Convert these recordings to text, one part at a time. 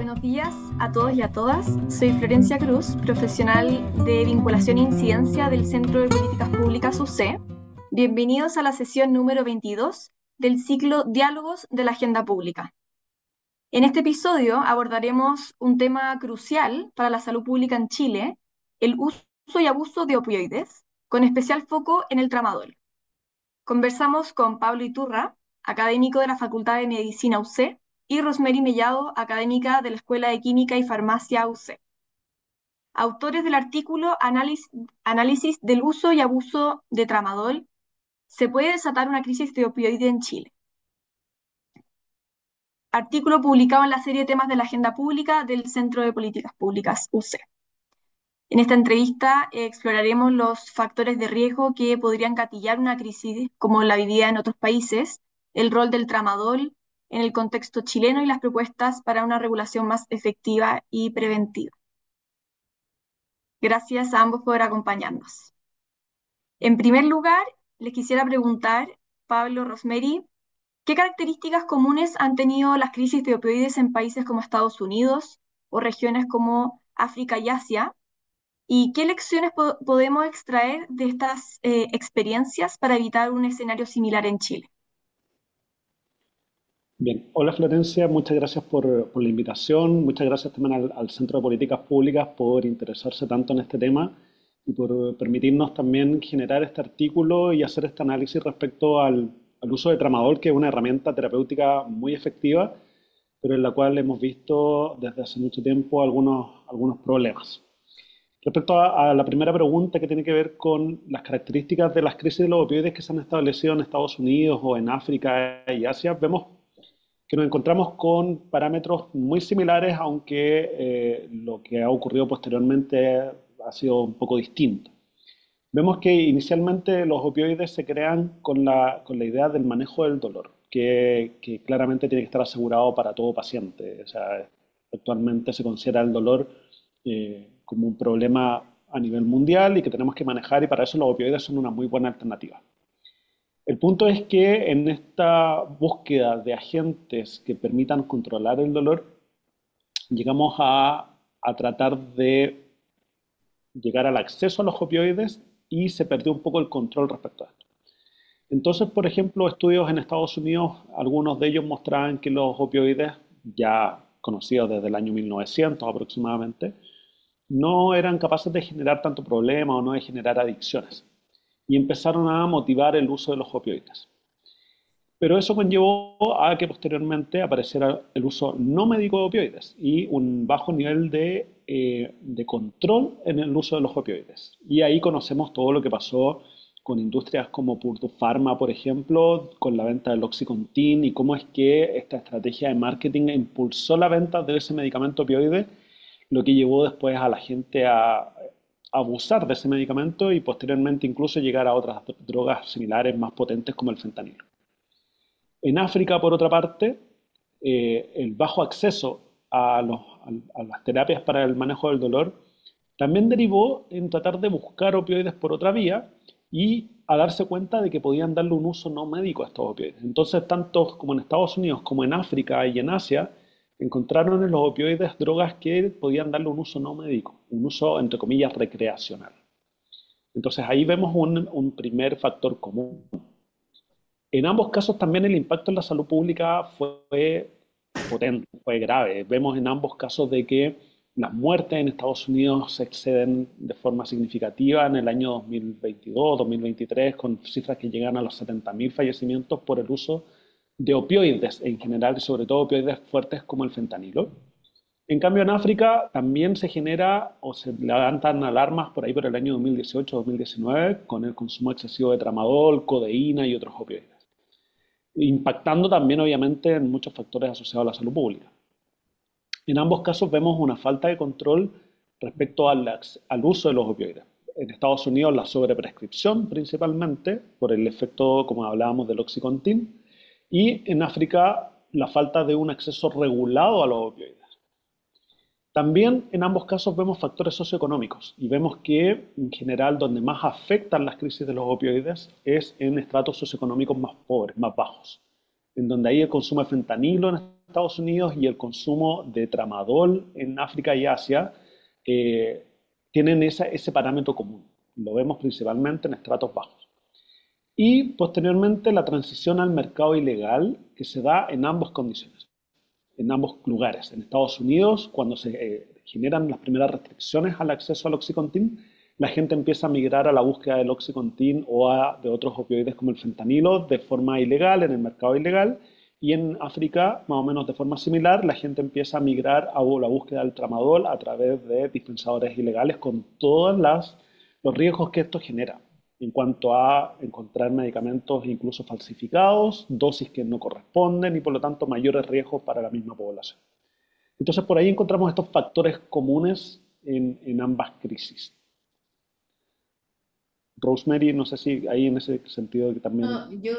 Buenos días a todos y a todas. Soy Florencia Cruz, profesional de vinculación e incidencia del Centro de Políticas Públicas UC. Bienvenidos a la sesión número 22 del ciclo Diálogos de la Agenda Pública. En este episodio abordaremos un tema crucial para la salud pública en Chile, el uso y abuso de opioides, con especial foco en el tramadol. Conversamos con Pablo Iturra, académico de la Facultad de Medicina UC, y Rosemary Mellado, académica de la Escuela de Química y Farmacia UC, autores del artículo Análisis del uso y abuso de tramadol. ¿Se puede desatar una crisis de opioide en Chile? Artículo publicado en la serie de temas de la agenda pública del Centro de Políticas Públicas UC. En esta entrevista exploraremos los factores de riesgo que podrían gatillar una crisis como la vivida en otros países, el rol del tramadol en el contexto chileno y las propuestas para una regulación más efectiva y preventiva. Gracias a ambos por acompañarnos. En primer lugar, les quisiera preguntar, Pablo, Rosemary, ¿qué características comunes han tenido las crisis de opioides en países como Estados Unidos o regiones como África y Asia? ¿Y qué lecciones podemos extraer de estas experiencias para evitar un escenario similar en Chile? Bien, hola Florencia, muchas gracias por la invitación, muchas gracias también al Centro de Políticas Públicas por interesarse tanto en este tema y por permitirnos también generar este artículo y hacer este análisis respecto al uso de tramadol, que es una herramienta terapéutica muy efectiva, pero en la cual hemos visto desde hace mucho tiempo algunos problemas. Respecto a la primera pregunta que tiene que ver con las características de las crisis de los opioides que se han establecido en Estados Unidos o en África y Asia, vemos que nos encontramos con parámetros muy similares, aunque lo que ha ocurrido posteriormente ha sido un poco distinto. Vemos que inicialmente los opioides se crean con la idea del manejo del dolor, que claramente tiene que estar asegurado para todo paciente. O sea, actualmente se considera el dolor como un problema a nivel mundial y que tenemos que manejar, y para eso los opioides son una muy buena alternativa. El punto es que en esta búsqueda de agentes que permitan controlar el dolor, llegamos a tratar de llegar al acceso a los opioides y se perdió un poco el control respecto a esto. Entonces, por ejemplo, estudios en Estados Unidos, algunos de ellos mostraban que los opioides, ya conocidos desde el año 1900 aproximadamente, no eran capaces de generar tanto problema o no de generar adicciones, y empezaron a motivar el uso de los opioides. Pero eso conllevó a que posteriormente apareciera el uso no médico de opioides y un bajo nivel de control en el uso de los opioides. Y ahí conocemos todo lo que pasó con industrias como Purdue Pharma, por ejemplo, con la venta del Oxycontin, y cómo es que esta estrategia de marketing impulsó la venta de ese medicamento opioide, lo que llevó después a la gente a abusar de ese medicamento y posteriormente incluso llegar a otras drogas similares más potentes como el fentanilo. En África, por otra parte, el bajo acceso a las terapias para el manejo del dolor también derivó en tratar de buscar opioides por otra vía y a darse cuenta de que podían darle un uso no médico a estos opioides. Entonces, tanto como en Estados Unidos como en África y en Asia, encontraron en los opioides drogas que podían darle un uso no médico, un uso, entre comillas, recreacional. Entonces ahí vemos un primer factor común. En ambos casos también el impacto en la salud pública fue potente, fue grave. Vemos en ambos casos de que las muertes en Estados Unidos se exceden de forma significativa en el año 2022, 2023, con cifras que llegan a los 70.000 fallecimientos por el uso de opioides en general, y sobre todo opioides fuertes como el fentanilo. En cambio, en África también se genera o se levantan alarmas por ahí por el año 2018-2019 con el consumo excesivo de tramadol, codeína y otros opioides, impactando también obviamente en muchos factores asociados a la salud pública. En ambos casos vemos una falta de control respecto al uso de los opioides. En Estados Unidos la sobreprescripción principalmente por el efecto, como hablábamos, del Oxycontin, y en África la falta de un acceso regulado a los opioides. También en ambos casos vemos factores socioeconómicos y vemos que en general donde más afectan las crisis de los opioides es en estratos socioeconómicos más pobres, más bajos, en donde ahí el consumo de fentanilo en Estados Unidos y el consumo de tramadol en África y Asia tienen ese parámetro común. Lo vemos principalmente en estratos bajos. Y posteriormente la transición al mercado ilegal que se da en ambas condiciones, en ambos lugares. En Estados Unidos, cuando se generan las primeras restricciones al acceso al Oxycontin, la gente empieza a migrar a la búsqueda del Oxycontin o de otros opioides como el fentanilo de forma ilegal, en el mercado ilegal. Y en África, más o menos de forma similar, la gente empieza a migrar a la búsqueda del tramadol a través de dispensadores ilegales con todos los riesgos que esto genera en cuanto a encontrar medicamentos incluso falsificados, dosis que no corresponden y por lo tanto mayores riesgos para la misma población. Entonces por ahí encontramos estos factores comunes en ambas crisis. Rosemary, no sé si ahí en ese sentido que también... No, yo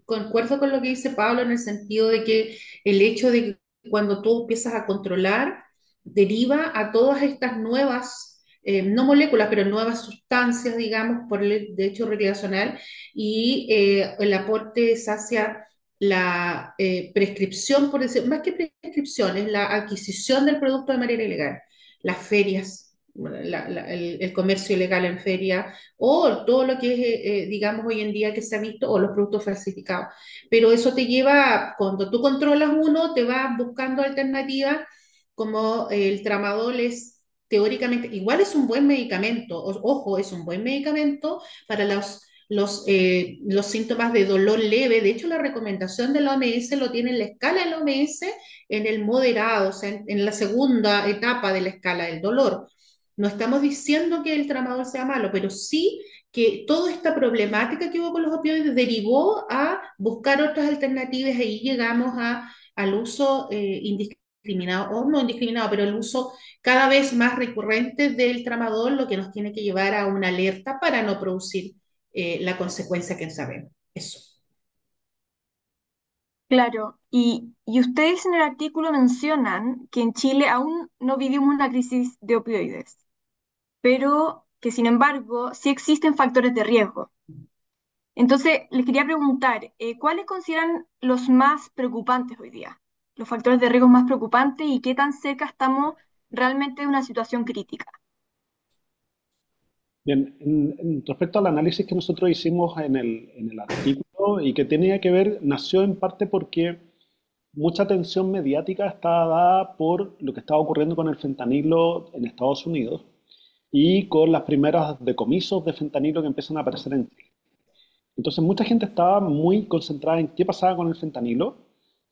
concuerdo con lo que dice Pablo en el sentido de que el hecho de que cuando tú empiezas a controlar, deriva a todas estas nuevas, no moléculas, pero nuevas sustancias, digamos, por el de hecho recreacional, y el aporte es hacia la prescripción, por decir, más que prescripción, es la adquisición del producto de manera ilegal, las ferias. El comercio ilegal en feria o todo lo que es, digamos, hoy en día que se ha visto, o los productos falsificados. Pero eso te lleva, cuando tú controlas uno, te vas buscando alternativas, como el tramadol es teóricamente, igual es un buen medicamento, ojo, es un buen medicamento para los síntomas de dolor leve. De hecho, la recomendación de la OMS lo tiene en la escala de la OMS en el moderado, o sea, en la segunda etapa de la escala del dolor. No estamos diciendo que el tramadol sea malo, pero sí que toda esta problemática que hubo con los opioides derivó a buscar otras alternativas y ahí llegamos al uso indiscriminado, o no indiscriminado, pero el uso cada vez más recurrente del tramadol, lo que nos tiene que llevar a una alerta para no producir la consecuencia que sabemos. Eso. Claro, y ustedes en el artículo mencionan que en Chile aún no vivimos una crisis de opioides, pero que sin embargo sí existen factores de riesgo. Entonces, les quería preguntar, ¿cuáles consideran los más preocupantes hoy día? Los factores de riesgo más preocupantes y qué tan cerca estamos realmente de una situación crítica. Bien, respecto al análisis que nosotros hicimos en el artículo y que tenía que ver, nació en parte porque mucha atención mediática estaba dada por lo que estaba ocurriendo con el fentanilo en Estados Unidos y con las primeras decomisos de fentanilo que empiezan a aparecer en Chile. Entonces mucha gente estaba muy concentrada en qué pasaba con el fentanilo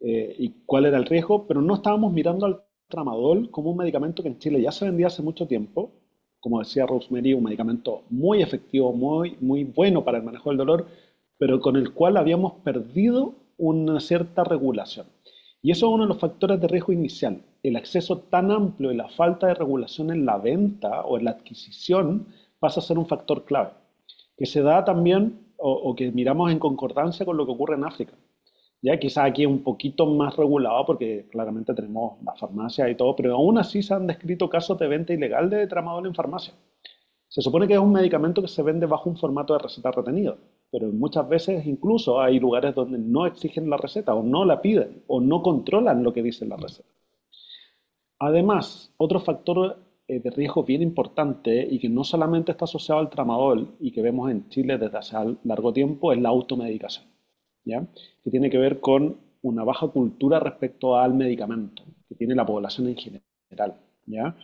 y cuál era el riesgo, pero no estábamos mirando al tramadol como un medicamento que en Chile ya se vendía hace mucho tiempo, como decía Rosemary, un medicamento muy efectivo, muy, muy bueno para el manejo del dolor, pero con el cual habíamos perdido una cierta regulación. Y eso es uno de los factores de riesgo inicial. El acceso tan amplio y la falta de regulación en la venta o en la adquisición pasa a ser un factor clave, que se da también o que miramos en concordancia con lo que ocurre en África. Ya quizás aquí es un poquito más regulado porque claramente tenemos la farmacia y todo, pero aún así se han descrito casos de venta ilegal de tramadol en farmacia. Se supone que es un medicamento que se vende bajo un formato de receta retenido, pero muchas veces incluso hay lugares donde no exigen la receta o no la piden o no controlan lo que dice la receta. Además, otro factor de riesgo bien importante y que no solamente está asociado al tramadol y que vemos en Chile desde hace largo tiempo es la automedicación, ¿ya? Que tiene que ver con una baja cultura respecto al medicamento que tiene la población en general, ¿ya?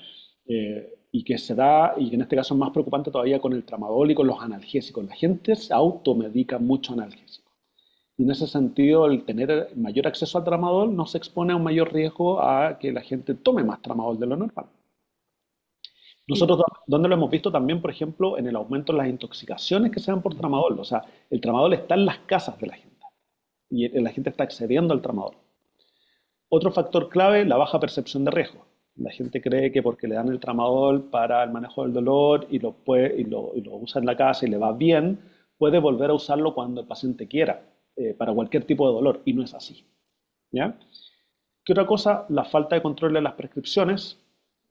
Y que se da, y que en este caso es más preocupante todavía con el tramadol y con los analgésicos. La gente se automedica mucho analgésico. Y en ese sentido, el tener mayor acceso al tramadol nos expone a un mayor riesgo a que la gente tome más tramadol de lo normal. Y, Nosotros, ¿dónde lo hemos visto también, por ejemplo, en el aumento de las intoxicaciones que se dan por tramadol? O sea, el tramadol está en las casas de la gente y la gente está accediendo al tramadol. Otro factor clave, la baja percepción de riesgo. La gente cree que porque le dan el tramadol para el manejo del dolor y lo usa en la casa y le va bien, puede volver a usarlo cuando el paciente quiera, para cualquier tipo de dolor, y no es así. ¿Ya? ¿Qué otra cosa? La falta de control de las prescripciones,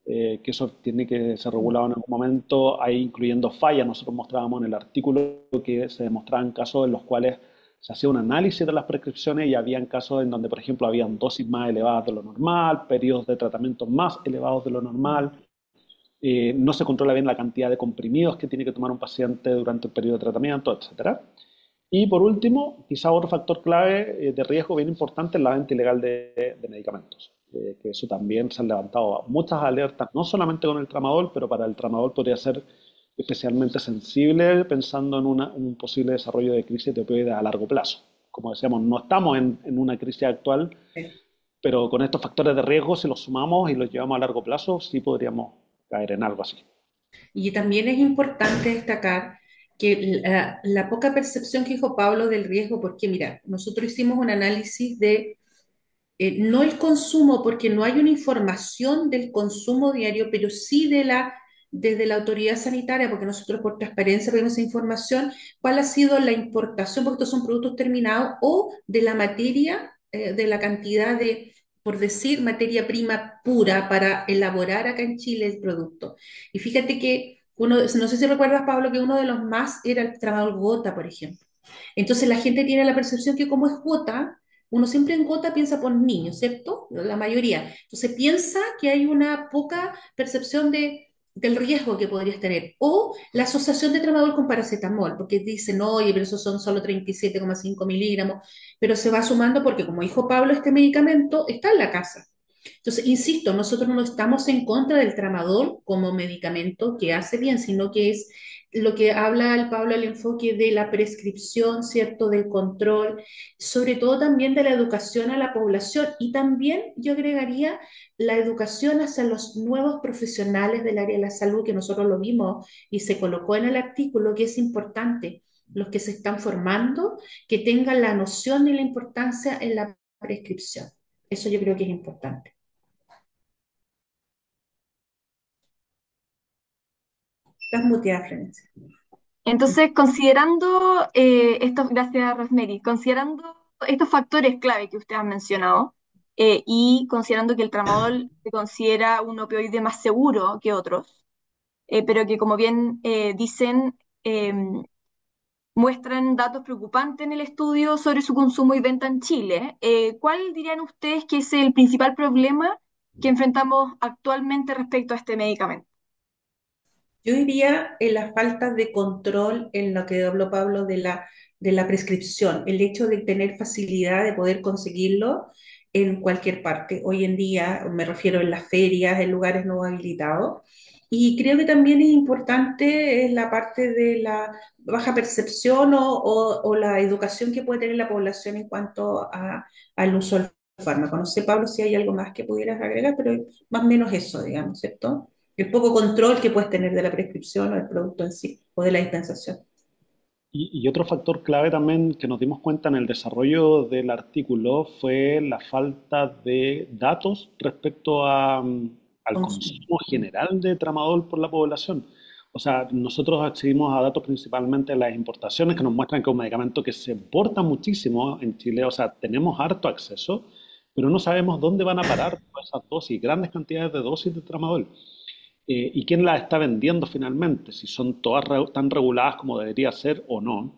que eso tiene que ser regulado en algún momento, ahí incluyendo fallas. Nosotros mostrábamos en el artículo que se demostraban casos en los cuales se hacía un análisis de las prescripciones y habían casos en donde, por ejemplo, habían dosis más elevadas de lo normal, periodos de tratamiento más elevados de lo normal, no se controla bien la cantidad de comprimidos que tiene que tomar un paciente durante el periodo de tratamiento, etcétera. Y por último, quizá otro factor clave de riesgo bien importante es la venta ilegal de medicamentos. Que eso también se han levantado muchas alertas, no solamente con el tramadol, pero para el tramadol podría ser especialmente sensible pensando en un posible desarrollo de crisis de opioides a largo plazo. Como decíamos, no estamos en una crisis actual, pero con estos factores de riesgo, si los sumamos y los llevamos a largo plazo, sí podríamos caer en algo así. Y también es importante destacar que la poca percepción que dijo Pablo del riesgo, porque mira, nosotros hicimos un análisis de no el consumo, porque no hay una información del consumo diario, pero sí desde la autoridad sanitaria, porque nosotros por transparencia pedimos esa información, cuál ha sido la importación, porque estos son productos terminados, o de la materia, de la cantidad de, por decir, materia prima pura para elaborar acá en Chile el producto. Y fíjate que uno, no sé si recuerdas, Pablo, que uno de los más era el tramadol gota, por ejemplo. Entonces la gente tiene la percepción que como es gota, uno siempre en gota piensa por niños, ¿cierto? La mayoría. Entonces piensa que hay una poca percepción del riesgo que podrías tener. O la asociación de tramadol con paracetamol, porque dicen, oye, pero esos son solo 37,5 miligramos, pero se va sumando porque, como dijo Pablo, este medicamento está en la casa. Entonces, insisto, nosotros no estamos en contra del tramadol como medicamento que hace bien, sino que es lo que habla el Pablo, el enfoque de la prescripción, ¿cierto? Del control, sobre todo también de la educación a la población y también yo agregaría la educación hacia los nuevos profesionales del área de la salud, que nosotros lo vimos y se colocó en el artículo, que es importante, los que se están formando, que tengan la noción de la importancia en la prescripción. Eso yo creo que es importante. Estás muteada, Florencia. Entonces, considerando estos, gracias Rosemary, considerando estos factores clave que ustedes han mencionado y considerando que el tramadol se considera un opioide más seguro que otros, pero que como bien dicen, muestran datos preocupantes en el estudio sobre su consumo y venta en Chile, ¿cuál dirían ustedes que es el principal problema que enfrentamos actualmente respecto a este medicamento? Yo diría en la falta de control en lo que habló Pablo de la prescripción, el hecho de tener facilidad de poder conseguirlo en cualquier parte. Hoy en día, me refiero en las ferias, en lugares no habilitados. Y creo que también es importante la parte de la baja percepción o la educación que puede tener la población en cuanto al uso del fármaco. No sé, Pablo, si hay algo más que pudieras agregar, pero más o menos eso, digamos, ¿cierto? El poco control que puedes tener de la prescripción o del producto en sí, o de la dispensación. Y otro factor clave también que nos dimos cuenta en el desarrollo del artículo fue la falta de datos respecto al Consumo. consumo general de tramadol por la población. O sea, nosotros accedimos a datos principalmente de las importaciones que nos muestran que es un medicamento que se importa muchísimo en Chile. O sea, tenemos harto acceso, pero no sabemos dónde van a parar todas esas dosis, grandes cantidades de dosis de tramadol. Y quién las está vendiendo finalmente, si son todas tan reguladas como debería ser o no.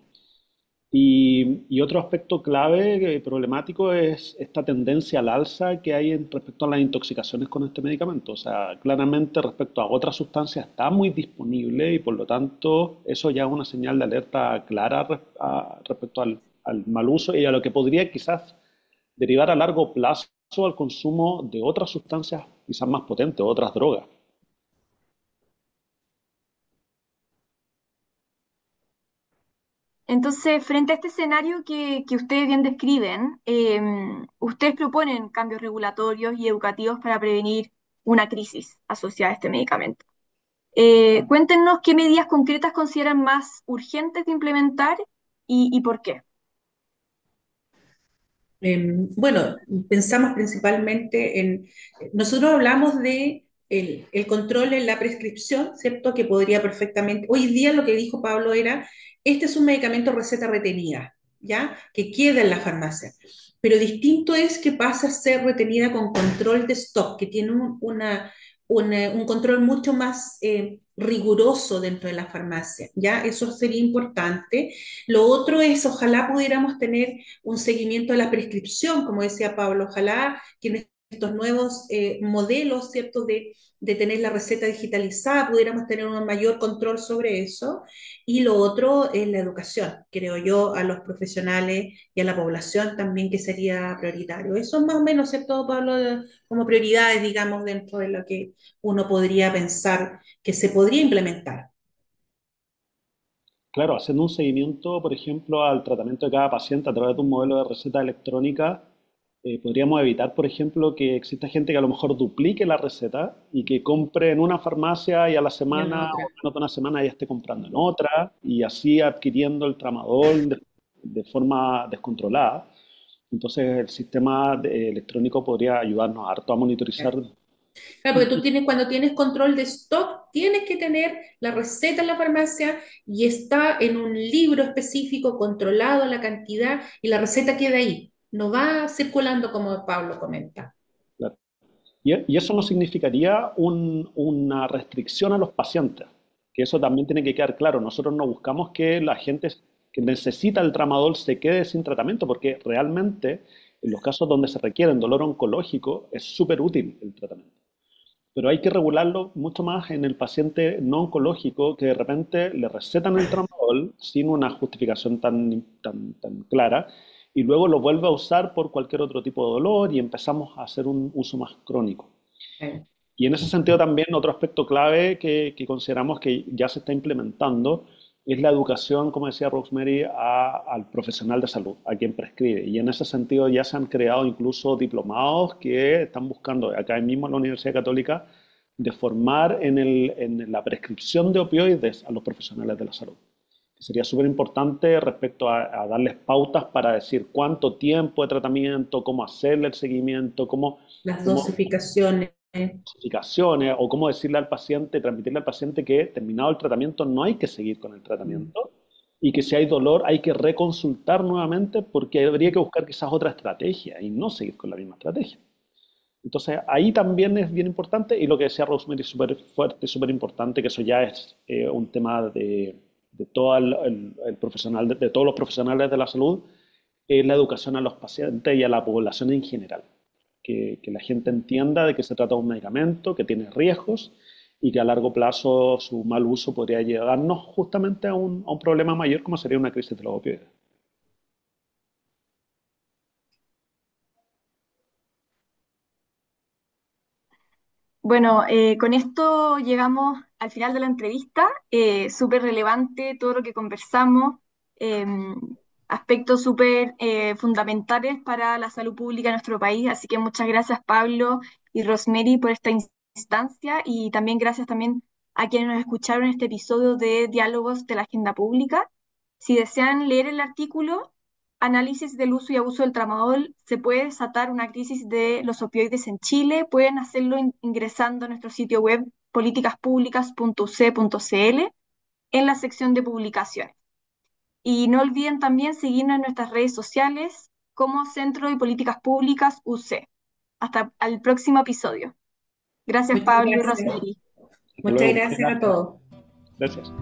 Y otro aspecto clave, problemático, es esta tendencia al alza que hay respecto a las intoxicaciones con este medicamento. O sea, claramente respecto a otras sustancias está muy disponible y por lo tanto eso ya es una señal de alerta clara respecto al mal uso y a lo que podría quizás derivar a largo plazo al consumo de otras sustancias quizás más potentes, otras drogas. Entonces, frente a este escenario que ustedes bien describen, ustedes proponen cambios regulatorios y educativos para prevenir una crisis asociada a este medicamento. Cuéntenos qué medidas concretas consideran más urgentes de implementar y por qué. Bueno, pensamos principalmente nosotros hablamos de el control en la prescripción, ¿cierto? Que podría perfectamente, hoy día lo que dijo Pablo era, este es un medicamento receta retenida, ¿ya? Que queda en la farmacia. Pero distinto es que pasa a ser retenida con control de stock, que tiene un control mucho más riguroso dentro de la farmacia, ¿ya? Eso sería importante. Lo otro es, ojalá pudiéramos tener un seguimiento de la prescripción, como decía Pablo, ojalá que en estos nuevos modelos, ¿cierto?, de tener la receta digitalizada, pudiéramos tener un mayor control sobre eso. Y lo otro es la educación, creo yo, a los profesionales y a la población también que sería prioritario. Eso es más o menos, ¿cierto, Pablo? Como prioridades, digamos, dentro de lo que uno podría pensar que se podría implementar. Claro, haciendo un seguimiento, por ejemplo, al tratamiento de cada paciente a través de un modelo de receta electrónica, podríamos evitar, por ejemplo, que exista gente que a lo mejor duplique la receta y que compre en una farmacia y a la Y en la semana o otra. menos de una semana ya esté comprando en otra y así adquiriendo el tramadol de forma descontrolada. Entonces, el sistema electrónico podría ayudarnos harto a monitorizar. Claro, porque tú tienes, cuando tienes control de stock, tienes que tener la receta en la farmacia y está en un libro específico, controlado la cantidad y la receta queda ahí. No va circulando como Pablo comenta. Y eso no significaría una restricción a los pacientes, que eso también tiene que quedar claro. Nosotros no buscamos que la gente que necesita el tramadol se quede sin tratamiento, porque realmente en los casos donde se requiere un dolor oncológico es súper útil el tratamiento. Pero hay que regularlo mucho más en el paciente no oncológico que de repente le recetan el tramadol sin una justificación tan clara y luego lo vuelve a usar por cualquier otro tipo de dolor y empezamos a hacer un uso más crónico. Eh, Y en ese sentido también otro aspecto clave que consideramos que ya se está implementando es la educación, como decía Rosemary, al profesional de salud, a quien prescribe. Y en ese sentido ya se han creado incluso diplomados que están buscando, acá mismo en la Universidad Católica, de formar en la prescripción de opioides a los profesionales de la salud. Sería súper importante respecto a darles pautas para decir cuánto tiempo de tratamiento, cómo hacerle el seguimiento, las cómo dosificaciones. justificaciones o cómo decirle al paciente, transmitirle al paciente que terminado el tratamiento no hay que seguir con el Mm. tratamiento y que si hay dolor hay que reconsultar nuevamente porque habría que buscar quizás otra estrategia y no seguir con la misma estrategia. Entonces ahí también es bien importante y lo que decía Rosemary es súper fuerte, súper importante, que eso ya es un tema de todo el profesional, de todos los profesionales de la salud, es la educación a los pacientes y a la población en general que la gente entienda de que se trata de un medicamento que tiene riesgos y que a largo plazo su mal uso podría llevarnos justamente a un problema mayor como sería una crisis de los opioides. Bueno, con esto llegamos al final de la entrevista. Súper relevante todo lo que conversamos, eh, aspectos súper fundamentales para la salud pública de nuestro país. Así que muchas gracias, Pablo y Rosemary, por esta instancia y también gracias también a quienes nos escucharon en este episodio de Diálogos de la Agenda Pública. Si desean leer el artículo Análisis del uso y abuso del tramadol, se puede desatar una crisis de los opioides en Chile. Pueden hacerlo ingresando a nuestro sitio web políticaspublicas.uc.cl en la sección de publicaciones. Y no olviden también seguirnos en nuestras redes sociales como Centro de Políticas Públicas UC. Hasta el próximo episodio. Gracias, Muchas Pablo y gracias. Rosemary. Hasta Muchas luego, muchas gracias a gracias. todos. Gracias.